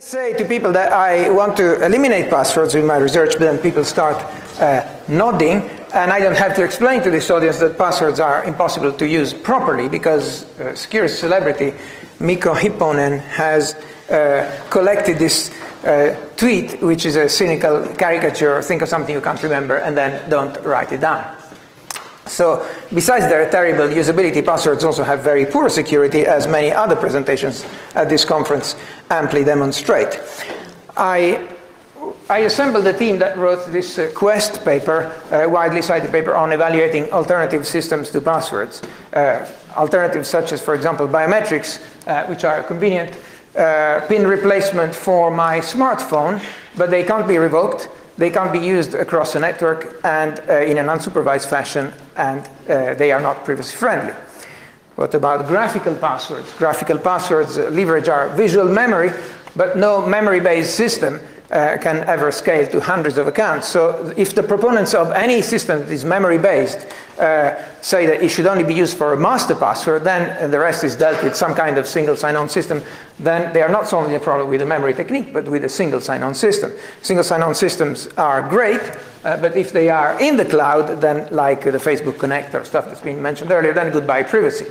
Say to people that I want to eliminate passwords in my research, but then people start nodding, and I don't have to explain to this audience that passwords are impossible to use properly because security celebrity Mikko Hipponen has collected this tweet, which is a cynical caricature, think of something you can't remember, and then don't write it down. So, besides their terrible usability, passwords also have very poor security, as many other presentations at this conference amply demonstrate. I assembled a team that wrote this Quest paper, widely cited paper on evaluating alternative systems to passwords. Alternatives such as, for example, biometrics, which are a convenient PIN replacement for my smartphone, but they can't be revoked. They can't be used across a network and in an unsupervised fashion, and they are not privacy friendly. What about graphical passwords? Graphical passwords leverage our visual memory, but no memory-based system can ever scale to hundreds of accounts. So if the proponents of any system that is memory-based say that it should only be used for a master password, then the rest is dealt with some kind of single sign-on system, then they are not solving the problem with a memory technique, but with a single sign-on system. Single sign-on systems are great, but if they are in the cloud, then like the Facebook connector stuff that's been mentioned earlier, then goodbye privacy,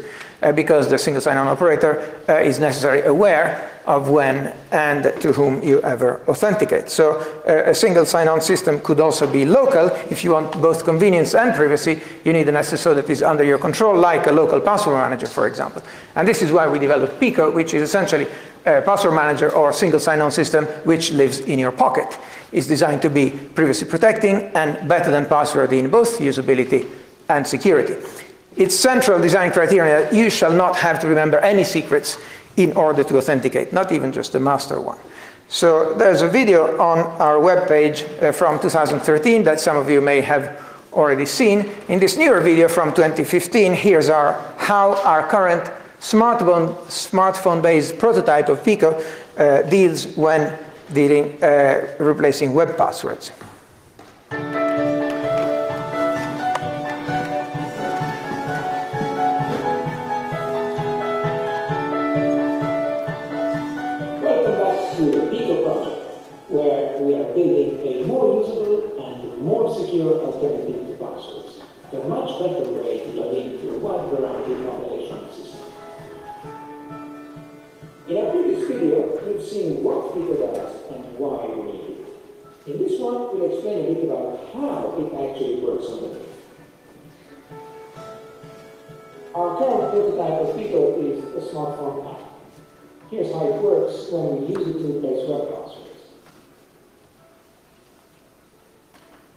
because the single sign-on operator is necessarily aware of when and to whom you ever authenticate. So a single sign-on system could also be local. If you want both convenience and privacy, you need an SSO that is under your control, like a local password manager, for example. And this is why we developed PICO, which is essentially a password manager or single sign-on system which lives in your pocket. It's designed to be privacy protecting and better than password in both usability and security. Its central design criteria is that you shall not have to remember any secrets in order to authenticate, not even just the master one. So there's a video on our webpage from 2013 that some of you may have already seen. In this newer video from 2015, here's how our current smartphone-based prototype of PICO deals when replacing web passwords. Building a more usable and more secure alternative to passwords. A much better way to log into a wide variety of operational systems. In our previous video, we've seen what PICO does and why we need it. In this one, we'll explain a bit about how it actually works underneath. Our current prototype of PICO is a smartphone app. Here's how it works when we use it to replace web passwords.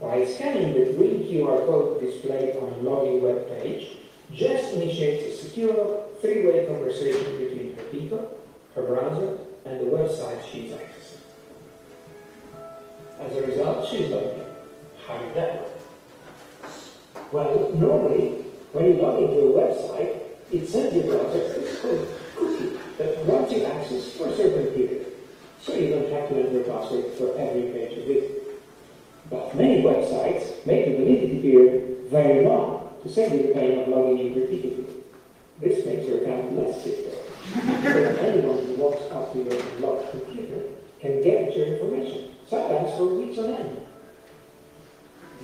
By scanning the green QR code displayed on a login web page, Jess initiates a secure three-way conversation between her PICO, her browser, and the website she's accessing. As a result, she's logged in. How did that work? Well, normally, when you log into a website, it sends your browser a cookie that grants you access for a certain period, so you don't have to enter a password for every page you visit. But many websites make the validity period very long to save you the pain of logging in repeatedly. This makes your account less secure. So anyone who walks up to your locked computer can get your information, sometimes for weeks on end.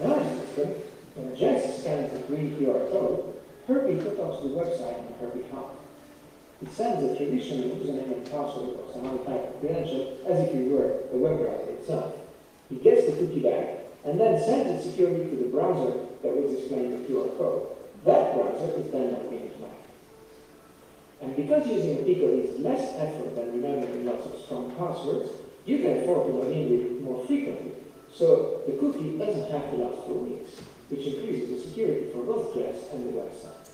Another system, when Jess scans the green QR code, her PICO talks to the website on her behalf. It sends a traditional username and password or some other type of credential as if you were the web browser itself. It gets the cookie back and then sends it securely to the browser that was displaying the QR code. That browser is then logged in automatically. And because using a PICO is less effort than remembering lots of strong passwords, you can afford to log in with it more frequently. So the cookie doesn't have to last for weeks, which increases the security for both Jess and the website.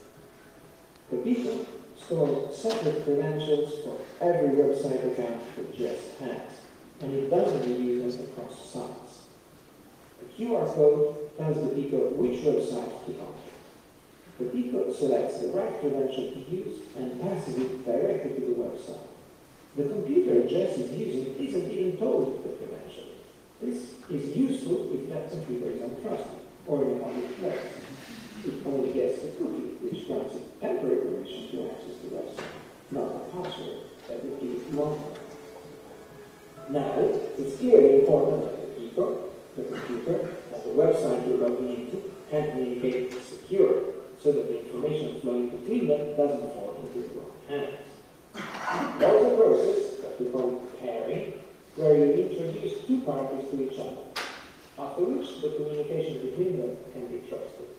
The PICO stores separate credentials for every website account that Jess has, and it doesn't reuse them across sites. The QR code tells the PICO which website to contact. The PICO selects the right credential to use and passes it directly to the website. The computer Jess is using isn't even told the credential. This is useful if that computer is untrusted or in a public place. It only gets the cookie, which grants it temporary permission to access the website, not a password that would give it long. Now, it's clearly important that the people, the computer, and the website you're logging into can communicate secure, so that the information flowing between them doesn't fall into the wrong hands. There's a process that we call pairing, where you introduce two parties to each other, after which the communication between them can be trusted.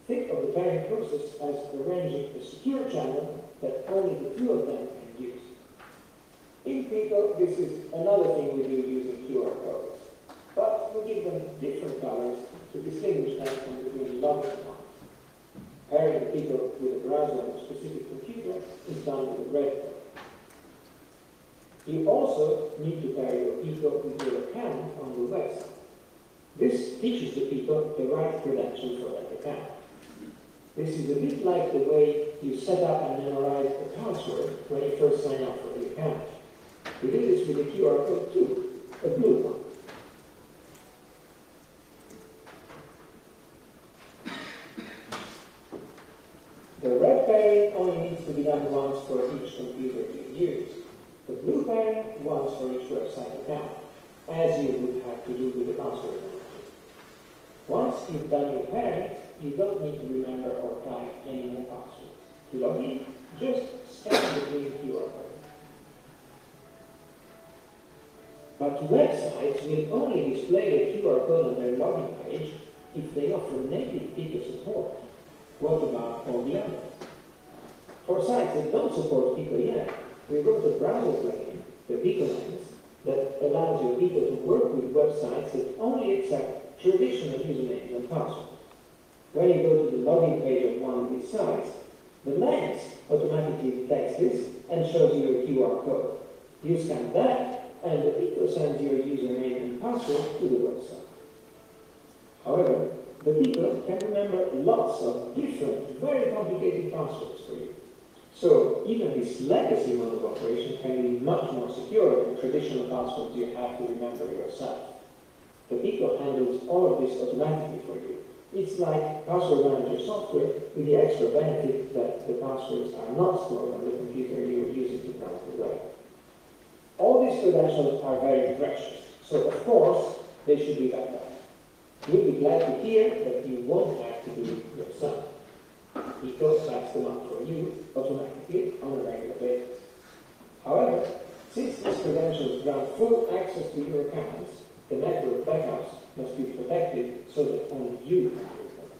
Think of the pairing process as arranging a secure channel that only the two of them can use. In PICO, this is another thing we do using QR codes, but we give them different colors to distinguish them from between login ones. Pairing PICO with a browser on a specific computer is done with a red code. You also need to pair your PICO with your account on the website. This teaches the PICO the right credentials for that account. This is a bit like the way you set up and memorize a password when you first sign up for the account. We do this with a QR code too, a blue one. The red pairing only needs to be done once for each computer you use. The blue pairing once for each website account, as you would have to do with the password manager. Once you've done your pairing, you don't need to remember or type any more passwords. To log in, just scan the green QR code. But websites will only display a QR code on their login page if they offer native PICO support. What about all the others? For sites that don't support PICO yet, we wrote a browser plugin, the PICO Lens, that allows your PICO to work with websites that only accept traditional usernames and passwords. When you go to the login page of one of these sites, the Lens automatically detects this and shows you a QR code. You scan that, and the PICO sends your username and password to the website. However, the PICO can remember lots of different, very complicated passwords for you. So even this legacy mode of operation can be much more secure than traditional passwords you have to remember yourself. The PICO handles all of this automatically for you. It's like password manager software with the extra benefit that the passwords are not stored on the computer you are using to browse the web. All these credentials are very precious, so of course they should be backed up. You'll be glad to hear that you won't have to do it yourself. PICO backs them up for you automatically on a regular basis. However, since these credentials grant full access to your accounts, the network backups must be protected so that only you can use them.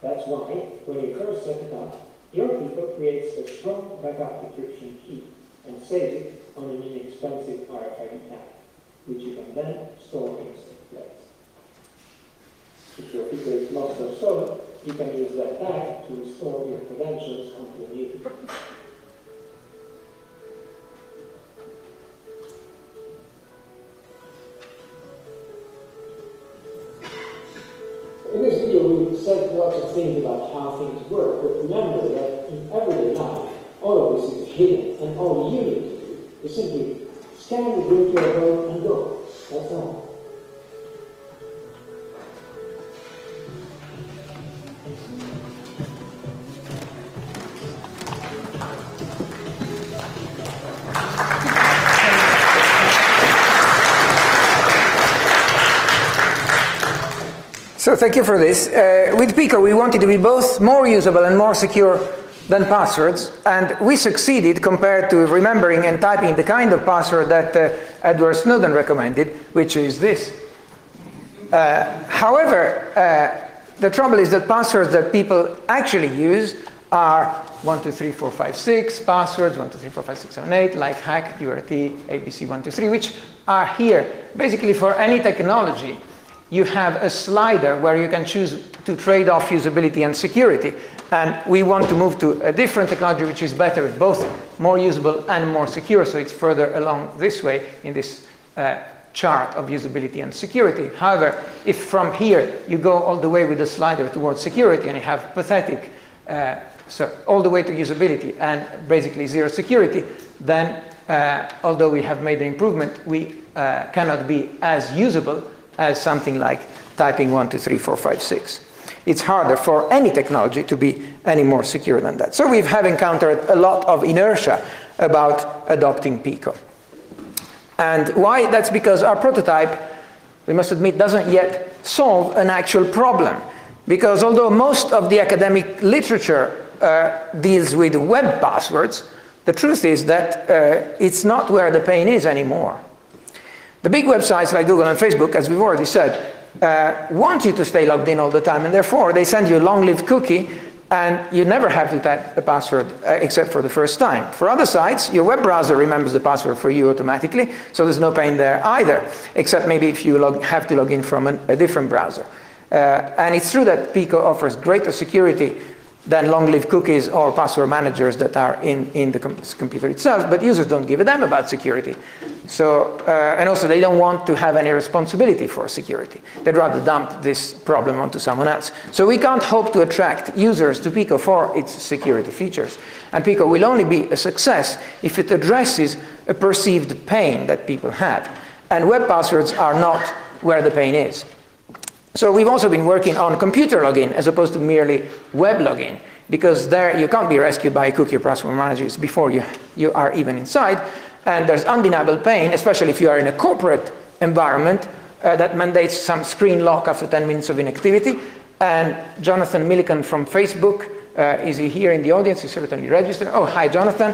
That's why, when you first set it up, your PICO creates a strong backup encryption key and saves it on an inexpensive RFID tag, which you can then store in a safe place. If your PICO is lost or stolen, you can use that tag to restore your credentials onto a new PICO. In this video, we said lots of things about how things work, but remember that in everyday life, all of this is hidden, and all you need to do is simply scan the green QR code and go. That's all. So thank you for this. With PICO, we wanted to be both more usable and more secure than passwords, and we succeeded compared to remembering and typing the kind of password that Edward Snowden recommended, which is this. However, the trouble is that passwords that people actually use are 123456 passwords, 12345678, like hack, QRT, ABC123, which are here basically for any technology. You have a slider where you can choose to trade off usability and security. And we want to move to a different technology which is better, both more usable and more secure. So it's further along this way in this chart of usability and security. However, if from here you go all the way with the slider towards security and you have pathetic, so all the way to usability and basically zero security, then although we have made an improvement, we cannot be as usable as something like typing 123456. It's harder for any technology to be any more secure than that. So we have encountered a lot of inertia about adopting PICO. And why? That's because our prototype, we must admit, doesn't yet solve an actual problem. Because although most of the academic literature deals with web passwords, the truth is that it's not where the pain is anymore. The big websites like Google and Facebook, as we've already said, want you to stay logged in all the time, and therefore they send you a long-lived cookie, and you never have to type a password except for the first time. For other sites, your web browser remembers the password for you automatically, so there's no pain there either, except maybe if you have to log in from a different browser. And it's true that PICO offers greater security than long-lived cookies or password managers that are in the computer itself, but users don't give a damn about security. So, and also they don't want to have any responsibility for security. They'd rather dump this problem onto someone else. So we can't hope to attract users to PICO for its security features. And PICO will only be a success if it addresses a perceived pain that people have. And web passwords are not where the pain is. So we've also been working on computer login as opposed to merely web login, because there you can't be rescued by cookie or password managers before you are even inside. And there's undeniable pain, especially if you are in a corporate environment that mandates some screen lock after 10 minutes of inactivity. And Jonathan Millikan from Facebook, is he here in the audience? He's certainly registered. Oh, hi, Jonathan.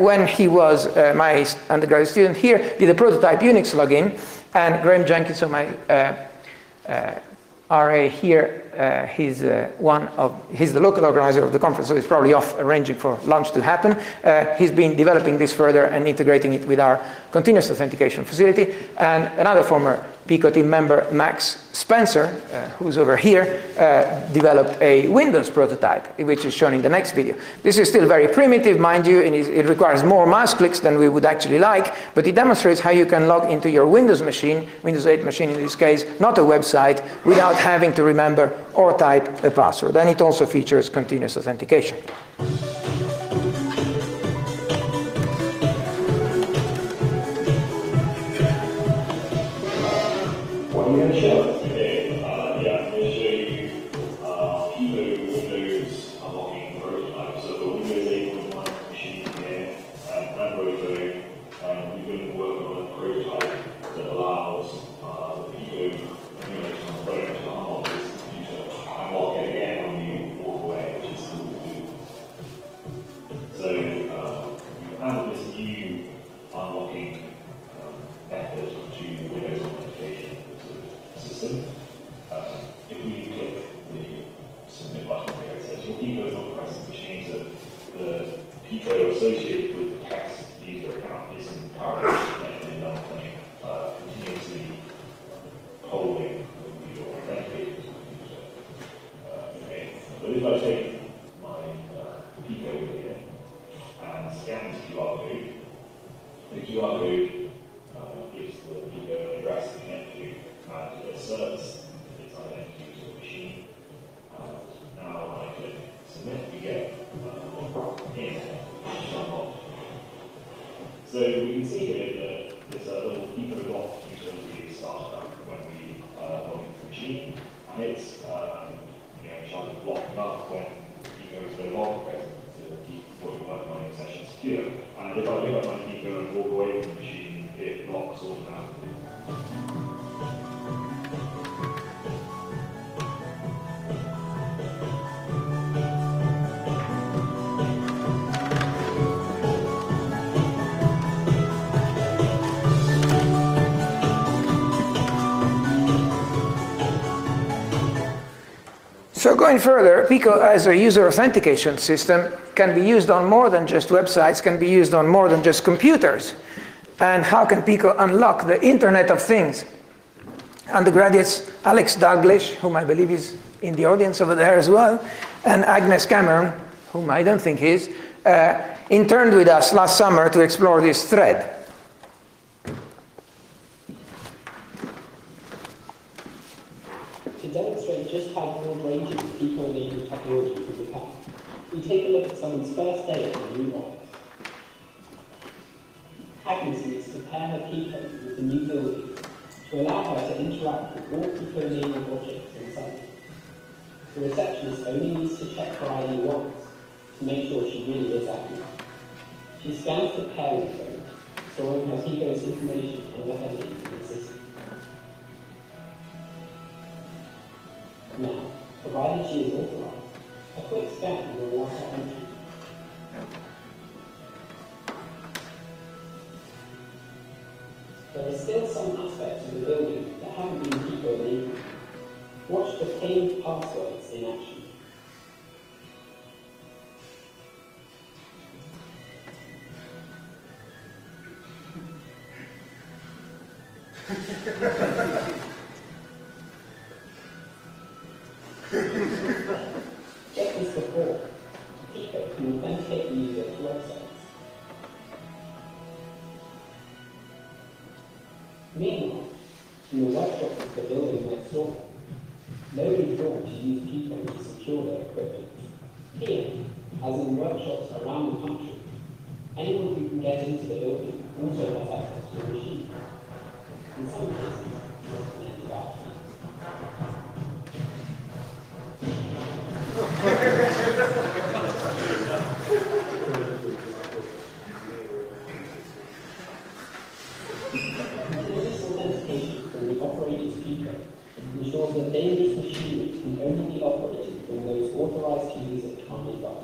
When he was my undergraduate student here, did a prototype Unix login, and Graham Jenkins, so my RA here, he's the local organizer of the conference, so he's probably off arranging for lunch to happen. He's been developing this further and integrating it with our continuous authentication facility. And another former PICO team member, Max Spencer, who's over here, developed a Windows prototype, which is shown in the next video. This is still very primitive, mind you, and it requires more mouse clicks than we would actually like, but it demonstrates how you can log into your Windows machine, Windows 8 machine in this case, not a website, without having to remember or type a password. And it also features continuous authentication. What are you going to show us today? I'm going to show you PICO Windows unlocking prototype. So the Windows 8.1 machine here, Android phone, we've been working on a prototype that allows the PICO emulation on the phone to unlock this computer and lock it again when you walk away, which is cool to do. So you add this new unlocking method to Windows authentication system. If we click the submit button here, it says your PICO is not present, which means that the PICO associated with the test user account isn't currently connected and continuously holding your authenticated user. Okay. But if I take my PICO here and scan this QR code, the QR code gives the PICO address to connect to, and it asserts its identity to the machine. Now when I click submit, we get in, which is unlocked. So we can see here that there's a little PICO lock utility started up when we log into the machine, and it's trying to block up when PICO is no longer present to keep what you're working on in session secure. And if I pick up my PICO and walk away from the machine, it locks automatically. So going further, PICO as a user authentication system can be used on more than just websites, can be used on more than just computers. And how can PICO unlock the Internet of Things? Undergraduates Alex Dalglish, whom I believe is in the audience over there as well, and Agnes Cameron, whom I don't think is, interned with us last summer to explore this thread. To demonstrate just how broad-ranging PICO-enabled technology can become, we take a look at someone's first day at the new office. Agnes needs to pair her PICO with the new building to allow her to interact with all PICO-enabled objects inside. The receptionist only needs to check her ID once to make sure she really is Agnes. She scans the pairing code, showing how PICO's information can overhead the system. Now, provided she is authorized, a quick scan will allow her entry. There are still some aspects of the building that haven't been PICO enabled. Watch the paved passwords in action. Check this before. PICO can authenticate the user to websites. Meanwhile, in the workshop of the building next door, nobody thought to use PICO to secure their equipment. Here, as in workshops around the country, anyone who can get into the building also has access to the machine. In some cases, connected out. This authentication from the operator's PICO ensures that dangerous machinery can only be operated when those authorized to use it are nearby.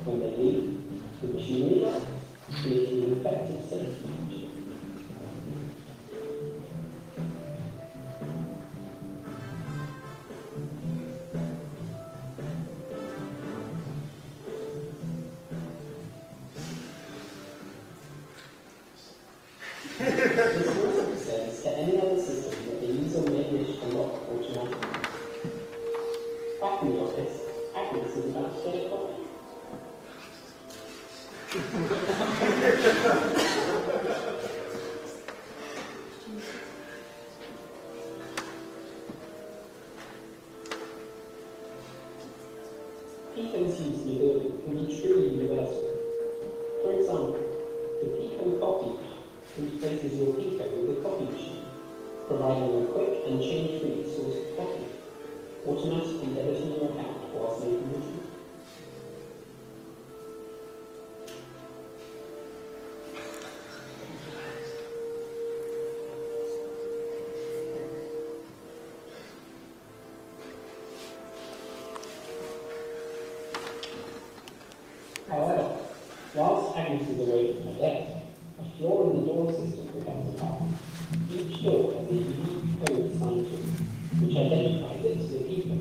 When they leave, the machinery dies, creating an effective safety function. This also extends to any other system that the user may wish to lock automatically. Back in the office, Agnes is about to get a coffee. PICO's use in the building can be truly universal. For example, the PICO coffee interfaces your PICO with a coffee machine, providing a quick and change-free source of coffee, automatically debiting your account whilst making the tea. However, whilst Agnes is away from her desk, a flaw in the door system becomes apparent. Each door has a unique code assigned to it, which identifies it to the PICO,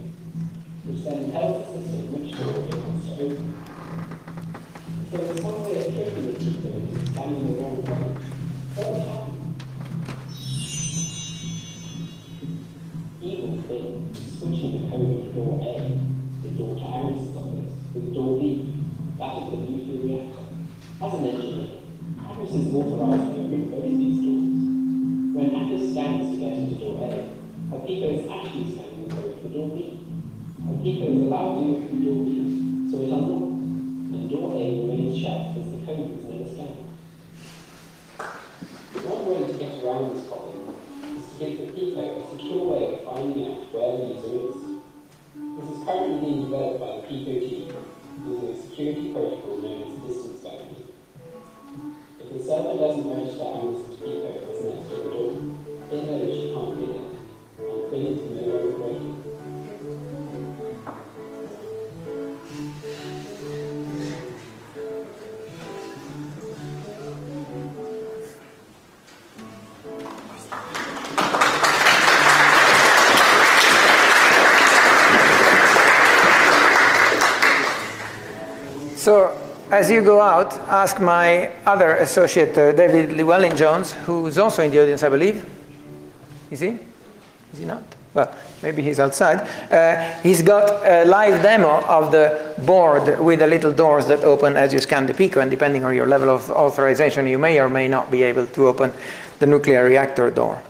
which then tells the system which door it wants to open. If there was some way of tricking the PICO into scanning the wrong code, what would happen? Evil thing is switching the code of door A, the door to Agnes' office, with door B, that is the nuclear reactor. As an engineer, Agnes is authorized to open both these doors. When Agnes scans to get into door A, her PICO is actually scanning the code for door B. Her PICO is allowed to open door B, so it unlocks, and door A remains shut as the code was never scanned. One way to get around this problem is to give the PICO a secure way of finding out where the user is. This is currently being developed by the PICO team using a security protocol known as distance bounding. If the server doesn't register Agnes' PICO as next to the door, they know she can't be there, and failing to know where we're waiting. So, as you go out, ask my other associate, David Llewellyn-Jones, who's also in the audience, I believe. Is he? Is he not? Well, maybe he's outside. He's got a live demo of the board with the little doors that open as you scan the PICO, and depending on your level of authorization, you may or may not be able to open the nuclear reactor door.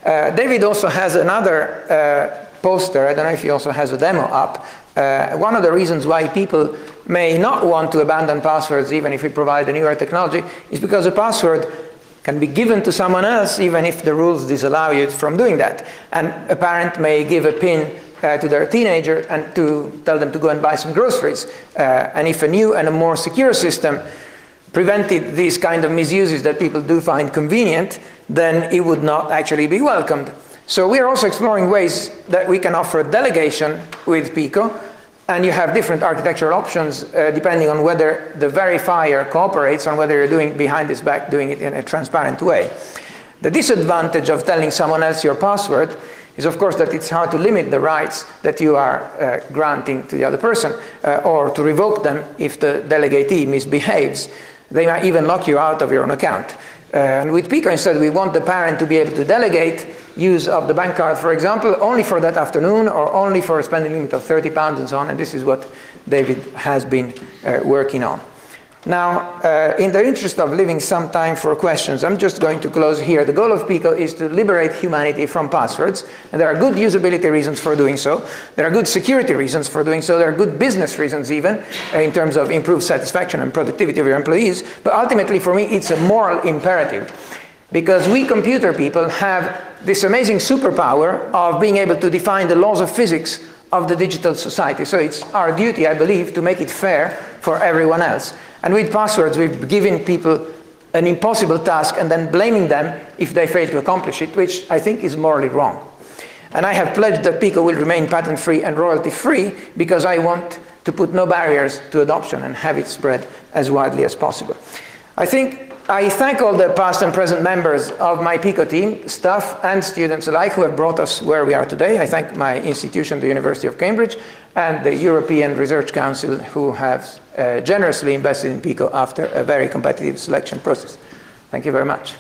David also has another poster. I don't know if he also has a demo up. One of the reasons why people may not want to abandon passwords even if we provide a newer technology is because a password can be given to someone else even if the rules disallow you from doing that. And a parent may give a PIN to their teenager and to tell them to go and buy some groceries. And if a new and a more secure system prevented these kind of misuses that people do find convenient, then it would not actually be welcomed. So we are also exploring ways that we can offer delegation with PICO, and you have different architectural options depending on whether the verifier cooperates, on whether you're doing behind his back, doing it in a transparent way. The disadvantage of telling someone else your password is, of course, that it's hard to limit the rights that you are granting to the other person, or to revoke them if the delegatee misbehaves. They might even lock you out of your own account. And with PICO, instead, we want the parent to be able to delegate use of the bank card, for example, only for that afternoon, or only for a spending limit of £30 and so on, and this is what David has been working on. Now, in the interest of leaving some time for questions, I'm just going to close here. The goal of PICO is to liberate humanity from passwords, and there are good usability reasons for doing so. There are good security reasons for doing so. There are good business reasons even, in terms of improved satisfaction and productivity of your employees. But ultimately, for me, it's a moral imperative, because we computer people have this amazing superpower of being able to define the laws of physics of the digital society. So it's our duty, I believe, to make it fair for everyone else. And with passwords, we've given people an impossible task and then blaming them if they fail to accomplish it, which I think is morally wrong. And I have pledged that PICO will remain patent-free and royalty-free because I want to put no barriers to adoption and have it spread as widely as possible. I thank all the past and present members of my PICO team, staff and students alike, who have brought us where we are today. I thank my institution, the University of Cambridge, and the European Research Council, who have generously invested in PICO after a very competitive selection process. Thank you very much.